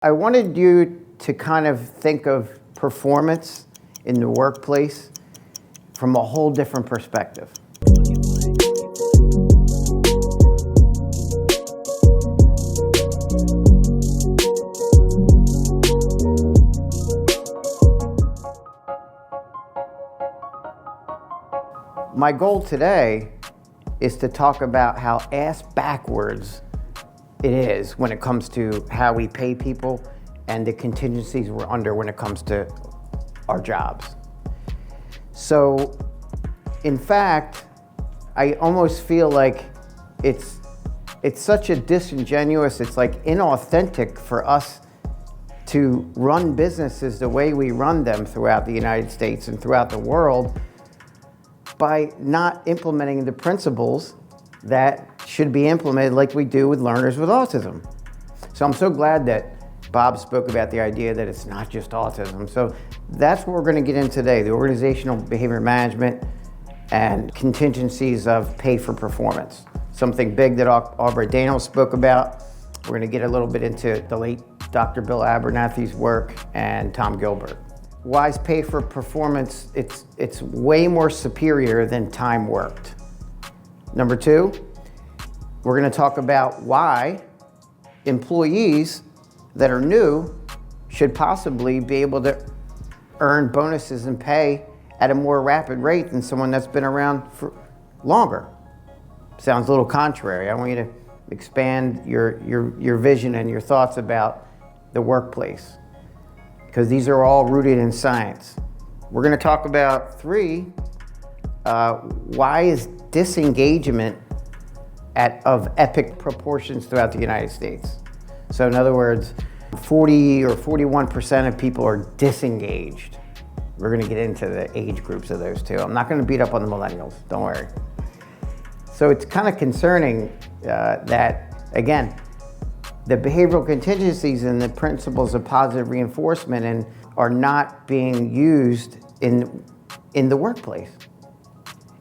I wanted you to kind of think of performance in the workplace from a whole different perspective. My goal today is to talk about how ass backwards it is when it comes to how we pay people and the contingencies we're under when it comes to our jobs. So, in fact, I almost feel like it's such a disingenuous, it's like inauthentic for us to run businesses the way we run them throughout the United States and throughout the world by not implementing the principles that should be implemented like we do with learners with autism. So I'm so glad that Bob spoke about the idea that it's not just autism. So that's what we're going to get in today, the organizational behavior management and contingencies of pay for performance. Something big that Aubrey Daniel spoke about. We're going to get a little bit into the late Dr. Bill Abernathy's work and Tom Gilbert. Why is pay for performance, it's way more superior than time worked. Number two, we're going to talk about why employees that are new should possibly be able to earn bonuses and pay at a more rapid rate than someone that's been around for longer. Sounds a little contrary. I want you to expand your vision and your thoughts about the workplace, because these are all rooted in science. We're going to talk about three, why is disengagement of epic proportions throughout the United States. So in other words, 40 or 41% of people are disengaged. We're going to get into the age groups of those two. I'm not going to beat up on the millennials, don't worry. So it's kind of concerning that, again, the behavioral contingencies and the principles of positive reinforcement are not being used in the workplace.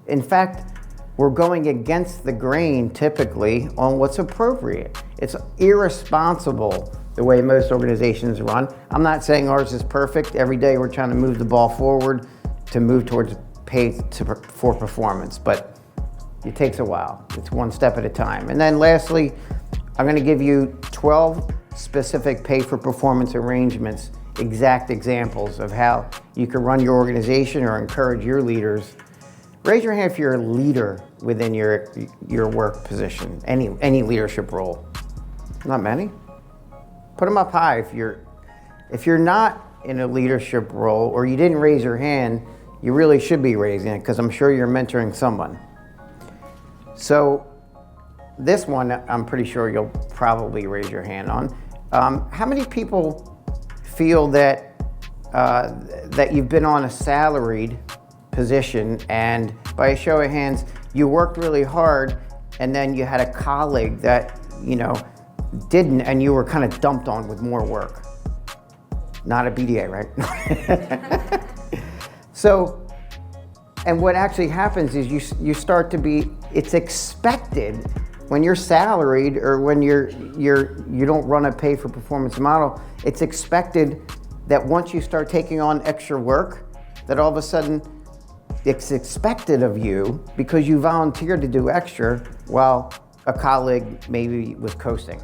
In fact, we're going against the grain typically on what's appropriate. It's irresponsible the way most organizations run. I'm not saying ours is perfect. Every day we're trying to move the ball forward to move towards pay for performance, but it takes a while. It's one step at a time. And then lastly, I'm going to give you 12 specific pay for performance arrangements, exact examples of how you can run your organization or encourage your leaders. Raise your hand if you're a leader within your work position, any leadership role. Not many. Put them up high if you're not in a leadership role or you didn't raise your hand. You really should be raising it, because I'm sure you're mentoring someone. So this one, I'm pretty sure you'll probably raise your hand on. How many people feel that you've been on a salaried position and by a show of hands, you worked really hard and then you had a colleague that, didn't, and you were kind of dumped on with more work? Not a BDA, right? So, and what actually happens is you start to be, it's expected when you're salaried or when you don't run a pay for performance model, it's expected that once you start taking on extra work, that all of a sudden it's expected of you because you volunteered to do extra while a colleague maybe was coasting.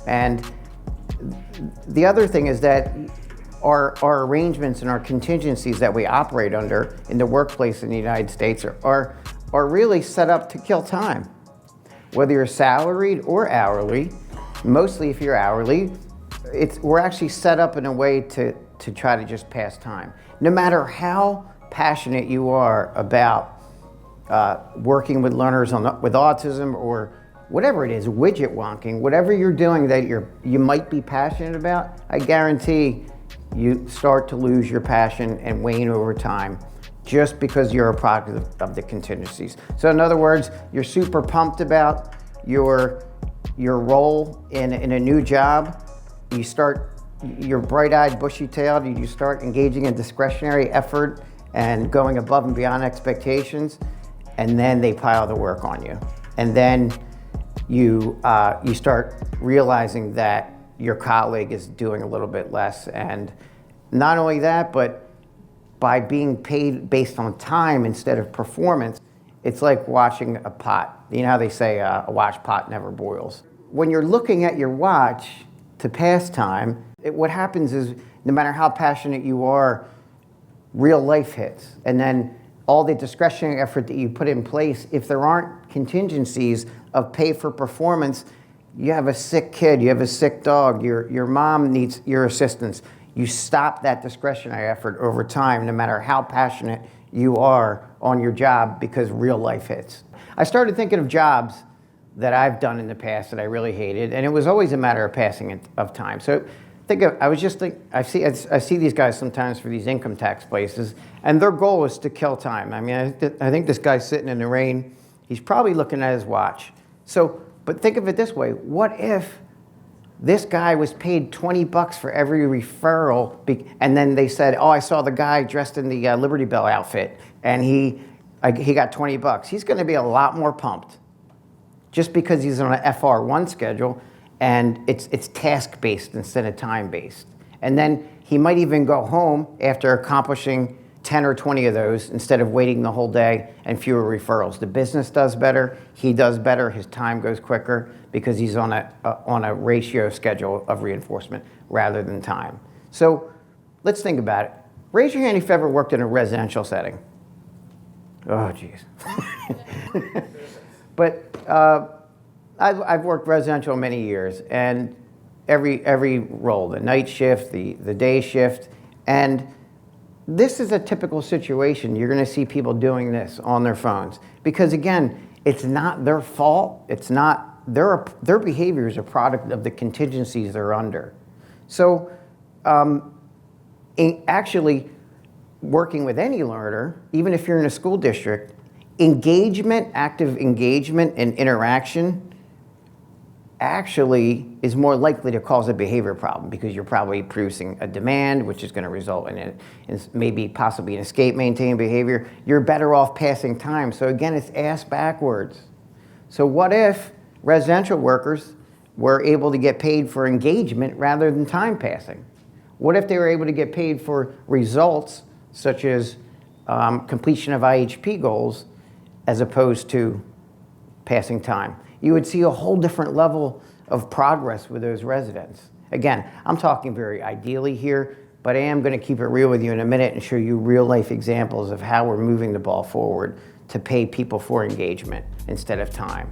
And the other thing is that our arrangements and our contingencies that we operate under in the workplace in the United States are really set up to kill time. Whether you're salaried or hourly, mostly if you're hourly, we're actually set up in a way to try to just pass time. No matter how passionate you are about working with learners with autism or whatever it is, widget wonking, whatever you're doing that you might be passionate about, I guarantee you start to lose your passion and wane over time just because you're a product of the contingencies. So in other words, you're super pumped about your role in a new job. You're bright-eyed, bushy-tailed, you start engaging in discretionary effort and going above and beyond expectations, and then they pile the work on you. And then you start realizing that your colleague is doing a little bit less. And not only that, but by being paid based on time instead of performance, it's like watching a pot. You know how they say a watch pot never boils. When you're looking at your watch to pass time, what happens is no matter how passionate you are, real life hits. And then all the discretionary effort that you put in place, if there aren't contingencies of pay for performance, you have a sick kid, you have a sick dog, your mom needs your assistance. You stop that discretionary effort over time, no matter how passionate you are on your job, because real life hits. I started thinking of jobs that I've done in the past that I really hated, and it was always a matter of passing of time. So I see these guys sometimes for these income tax places, and their goal is to kill time. I mean, I think this guy's sitting in the rain, he's probably looking at his watch. So, but think of it this way, what if this guy was paid $20 for every referral, and then they said, oh, I saw the guy dressed in the Liberty Bell outfit, and he got $20. He's gonna be a lot more pumped, just because he's on an FR1 schedule, and it's task-based instead of time-based. And then he might even go home after accomplishing 10 or 20 of those instead of waiting the whole day and fewer referrals. The business does better, he does better, his time goes quicker because he's on a ratio schedule of reinforcement rather than time. So let's think about it. Raise your hand if you've ever worked in a residential setting. Oh, geez. But I've worked residential many years, and every role, the night shift, the day shift, and this is a typical situation. You're going to see people doing this on their phones because, again, it's not their fault. It's not their behavior is a product of the contingencies they're under. So, actually, working with any learner, even if you're in a school district, engagement, active engagement, and interaction actually is more likely to cause a behavior problem because you're probably producing a demand, which is going to result in maybe possibly an escape maintain behavior. You're better off passing time. So again, it's ass backwards. So what if residential workers were able to get paid for engagement rather than time passing? What if they were able to get paid for results such as completion of IHP goals as opposed to passing time? You would see a whole different level of progress with those residents. Again, I'm talking very ideally here, but I am going to keep it real with you in a minute and show you real life examples of how we're moving the ball forward to pay people for engagement instead of time.